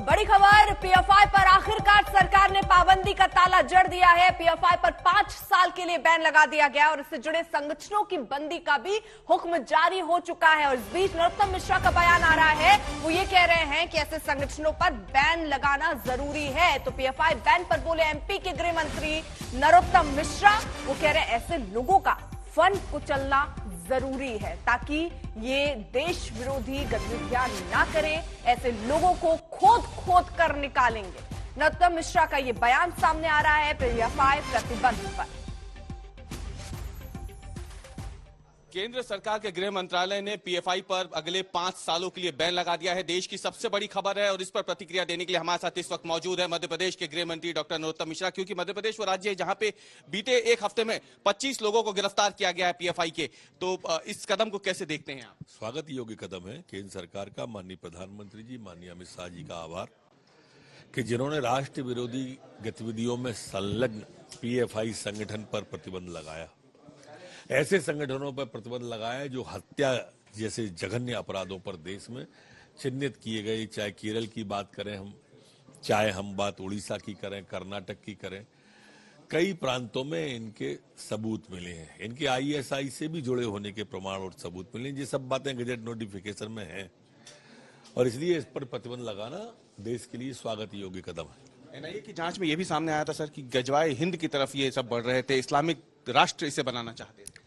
बड़ी खबर, पीएफआई पर आखिरकार सरकार ने पाबंदी का ताला जड़ दिया है। पीएफआई पर 5 साल के लिए बैन लगा दिया गया और इससे जुड़े संगठनों की बंदी का भी हुक्म जारी हो चुका है। और इस बीच नरोत्तम मिश्रा का बयान आ रहा है, वो ये कह रहे हैं कि ऐसे संगठनों पर बैन लगाना जरूरी है। तो पीएफआई बैन पर बोले एमपी के गृह मंत्री नरोत्तम मिश्रा। वो कह रहे हैं ऐसे लोगों का फंड कुचलना जरूरी है ताकि ये देश विरोधी गतिविधियां ना करें। ऐसे लोगों को खोद कर निकालेंगे। नरोत्तम मिश्रा का ये बयान सामने आ रहा है पीएफआई प्रतिबंध पर। केंद्र सरकार के गृह मंत्रालय ने पीएफआई पर अगले 5 सालों के लिए बैन लगा दिया है। देश की सबसे बड़ी खबर है और इस पर प्रतिक्रिया देने के लिए हमारे साथ इस वक्त मौजूद है मध्य प्रदेश के गृह मंत्री डॉक्टर नरोत्तम मिश्रा। क्योंकि मध्य प्रदेश वो राज्य है जहां पे बीते एक हफ्ते में 25 लोगों को गिरफ्तार किया गया है पीएफआई के। तो इस कदम को कैसे देखते हैं आप? स्वागत योग्य कदम है केंद्र सरकार का। माननीय प्रधानमंत्री जी, माननीय अमित शाह जी का आभार कि जिन्होंने राष्ट्र विरोधी गतिविधियों में संलग्न पीएफआई संगठन पर प्रतिबंध लगाया। ऐसे संगठनों पर प्रतिबंध लगाया जो हत्या जैसे जघन्य अपराधों पर देश में चिन्हित किए गए। चाहे केरल की बात करें हम, चाहे हम बात उड़ीसा की करें, कर्नाटक की करें, कई प्रांतों में इनके सबूत मिले हैं। इनके आईएसआई से भी जुड़े होने के प्रमाण और सबूत मिले हैं। ये सब बातें गजेट नोटिफिकेशन में हैं और इसलिए इस पर प्रतिबंध लगाना देश के लिए स्वागत योग्य कदम है। एनआईए की जांच में यह भी सामने आया था सर कि गजवाए हिंद की तरफ ये सब बढ़ रहे थे, इस्लामिक राष्ट्र इसे बनाना चाहते थे।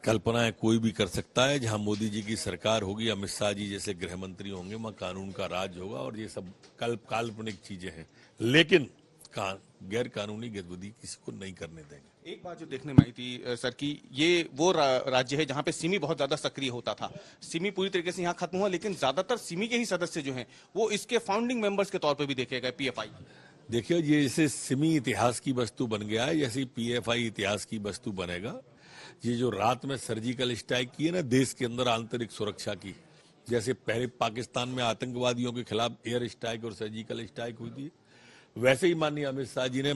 कल्पनाएं कोई भी कर सकता है। जहां मोदी जी की सरकार होगी, अमित शाह जी जैसे गृह मंत्री होंगे, वहां कानून का राज होगा और ये सब काल्पनिक चीजें हैं। लेकिन गैर कानूनी गतिविधि किसी को नहीं करने देंगे। एक बात जो देखने में आई थी सर कि ये वो राज्य है जहां पे सिमी बहुत ज्यादा सक्रिय होता था। सिमी पूरी तरीके से यहाँ खत्म हुआ, लेकिन ज्यादातर सिमी के ही सदस्य जो हैं वो इसके फाउंडिंग मेंबर्स के तौर पे भी देखे गए पीएफआई। देखिए, ये जैसे सिमी इतिहास की वस्तु बन गया है, जैसे पीएफआई इतिहास की वस्तु बनेगा। ये जो रात में सर्जिकल स्ट्राइक की है ना देश के अंदर आंतरिक सुरक्षा की, जैसे पहले पाकिस्तान में आतंकवादियों के खिलाफ एयर स्ट्राइक और सर्जिकल स्ट्राइक हुई थी, वैसे ही माननीय अमित शाह जी ने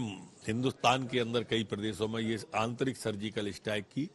हिंदुस्तान के अंदर कई प्रदेशों में ये आंतरिक सर्जिकल स्ट्राइक की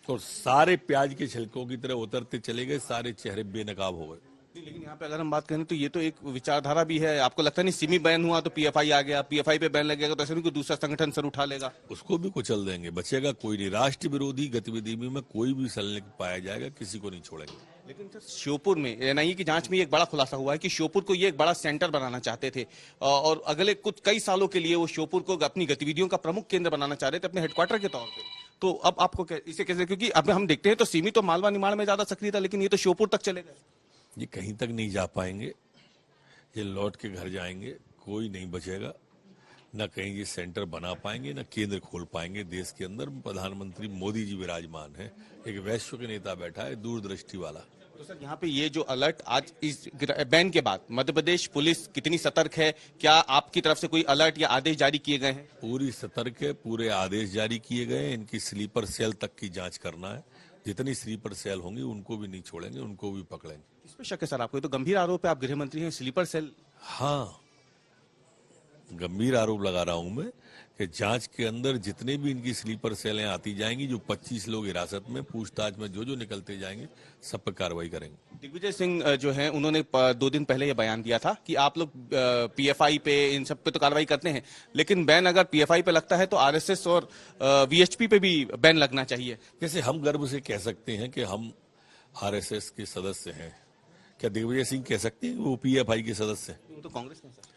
और सारे प्याज के छिलकों की तरह उतरते चले गए, सारे चेहरे बेनकाब हो गए। लेकिन यहाँ पे अगर हम बात करें तो ये तो एक विचारधारा भी है। आपको लगता नहीं सिमी बैन हुआ तो पीएफआई आ गया, पीएफआई पे बैन लगेगा तो ऐसे नहीं कोई दूसरा संगठन सर उठा लेगा? उसको भी कुचल देंगे, बचेगा कोई नहीं। राष्ट्र विरोधी गतिविधि में कोई भी संलग्न पाया जाएगा, किसी को नहीं छोड़ेंगे। लेकिन सर श्योपुर में एनआईए की जांच में एक बड़ा खुलासा हुआ है कि श्योपुर को ये एक बड़ा सेंटर बनाना चाहते थे और अगले कई सालों के लिए वो श्योपुर को अपनी गतिविधियों का प्रमुख केंद्र बनाना चाह रहे थे अपने हेडक्वार्टर के तौर पर। तो अब आपको इसे कैसे, क्योंकि अब हम देखते हैं तो सिमी तो मालवा निमाड़ में ज्यादा सक्रिय था, लेकिन ये तो श्योपुर तक चले गए। ये कहीं तक नहीं जा पाएंगे, ये लौट के घर जाएंगे, कोई नहीं बचेगा। न कहीं ये सेंटर बना पाएंगे, न केंद्र खोल पाएंगे देश के अंदर। प्रधानमंत्री मोदी जी विराजमान है, एक वैश्विक नेता बैठा है, दूरदृष्टि वाला। तो सर यहाँ पे ये जो अलर्ट आज इस बैन के बाद मध्य प्रदेश पुलिस कितनी सतर्क है? क्या आपकी तरफ से कोई अलर्ट या आदेश जारी किए गए हैं? पूरी सतर्क है, पूरे आदेश जारी किए गए हैं। इनकी स्लीपर सेल तक की जांच करना है। जितनी स्लीपर सेल होंगी उनको भी नहीं छोड़ेंगे, उनको भी पकड़ेंगे। इस पर शक है सर आपको? ये तो गंभीर आरोप है, आप गृह मंत्री हैं, स्लीपर सेल। हाँ, गंभीर आरोप लगा रहा हूं मैं कि जांच के अंदर जितने भी इनकी स्लीपर सेलें आती जाएंगी, जो 25 लोग हिरासत में पूछताछ में जो निकलते जाएंगे, सब पर कार्रवाई करेंगे। दिग्विजय सिंह जो हैं उन्होंने 2 दिन पहले ये बयान दिया था कि आप लोग पीएफआई पे इन सब पे तो कार्रवाई करते हैं, लेकिन बैन अगर पीएफआई पे लगता है तो आरएसएस और वीएचपी पे भी बैन लगना चाहिए। जैसे हम गर्व से कह सकते हैं कि हम आरएसएस के सदस्य हैं, क्या दिग्विजय सिंह कह सकते हैं वो पीएफआई के सदस्य हैं? वो तो कांग्रेस में सर।